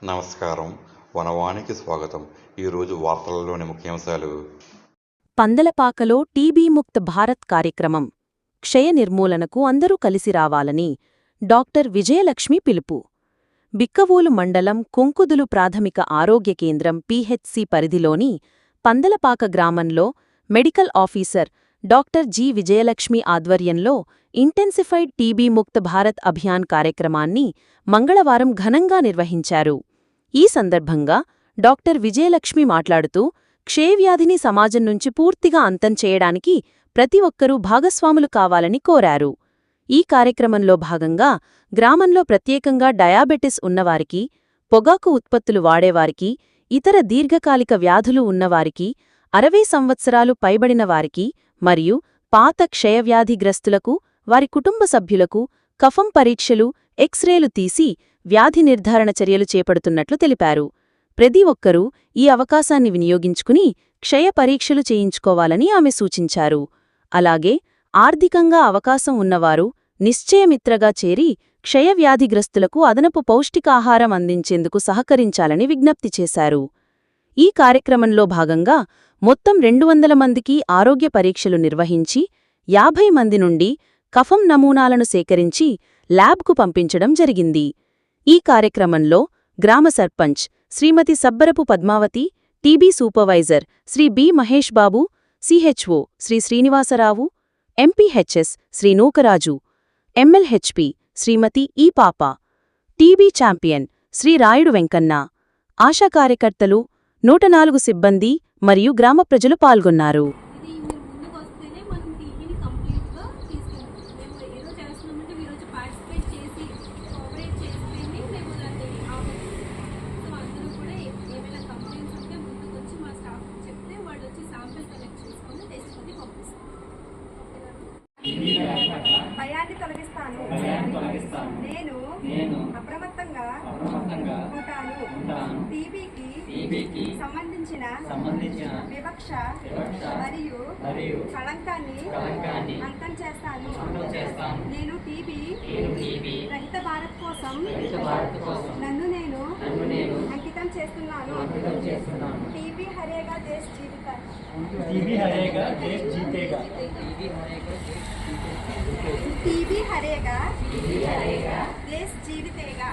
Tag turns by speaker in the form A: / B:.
A: నమస్కారం. వనవానికి స్వాగతం. ఈరోజు వార్తలలోని ముఖ్యాంశాలు.
B: పందలపాకలో టీబీ ముక్త భారత్ కార్యక్రమం. క్షయ నిర్మూలనకు అందరూ కలిసి రావాలని డాక్టర్ విజయలక్ష్మి పిలుపు. బిక్కవోలు మండలం కొంకుదులు ప్రాథమిక ఆరోగ్య కేంద్రం పీహెచ్సి పరిధిలోని పందలపాక గ్రామంలో medical officer doctor G Vijayalakshmi ఆధ్వర్యంలో ఇంటెన్సిఫైడ్ టీబీ ముక్త భారత్ అభియాన్ కార్యక్రమాన్ని మంగళవారం ఘనంగా నిర్వహించారు. ఈ సందర్భంగా డాక్టర్ విజయలక్ష్మి మాట్లాడుతూ క్షయవ్యాధిని సమాజం నుంచి పూర్తిగా అంతం చేయడానికి ప్రతి ఒక్కరూ భాగస్వాములు కావాలని కోరారు. ఈ కార్యక్రమంలో భాగంగా గ్రామంలో ప్రత్యేకంగా డయాబెటిస్ ఉన్నవారికి, పొగాకు ఉత్పత్తులు వాడేవారికి, ఇతర దీర్ఘకాలిక వ్యాధులు ఉన్నవారికి, 60 సంవత్సరాలు పైబడిన వారికి మరియు పాత క్షయవ్యాధిగ్రస్తులకు, వారి కుటుంబ సభ్యులకు కఫం పరీక్షలు, ఎక్స్రేలు తీసి వ్యాధి నిర్ధారణ చర్యలు చేపడుతున్నట్లు తెలిపారు. ప్రతి ఒక్కరూ ఈ అవకాశాన్ని వినియోగించుకుని క్షయ పరీక్షలు చేయించుకోవాలని ఆమె సూచించారు. అలాగే ఆర్థికంగా అవకాశం ఉన్నవారు నిశ్చయమిత్రగా చేరి క్షయవ్యాధిగ్రస్తులకు అదనపు పౌష్టికాహారం అందించేందుకు సహకరించాలని విజ్ఞప్తి చేశారు. ఈ కార్యక్రమంలో భాగంగా మొత్తం 200 మందికి ఆరోగ్య పరీక్షలు నిర్వహించి 50 మంది నుండి కఫం నమూనాలను సేకరించి ల్యాబ్కు పంపించడం జరిగింది. ఈ కార్యక్రమంలో గ్రామ sarpanch Shrimati Sabbarapu Padmavathi, TB supervisor Shri B Mahesh Babu, CHO Shri Srinivasarao, MPHS Shri Nukaraju, MLHP Shrimati ఈ పాప, టీబీ ఛాంపియన్ శ్రీ రాయుడు వెంకన్న, ఆశా కార్యకర్తలు, 104 సిబ్బంది మరియు గ్రామ ప్రజలు పాల్గొన్నారు.
C: భయాన్ని తొలగిస్తాను. నేను అప్రమత్తంగా ఉంటాను. టీబీకి సంబంధించిన వివక్ష మరియు కళంకాన్ని అంతం చేస్తాను. నేను టీబీ రహిత భారత్ కోసం నన్ను నేను అంకితం చేస్తున్నాను. టీబీ హరేగా దేశ్ జీవితా. टीबी हरेगा देश जीवितेगा.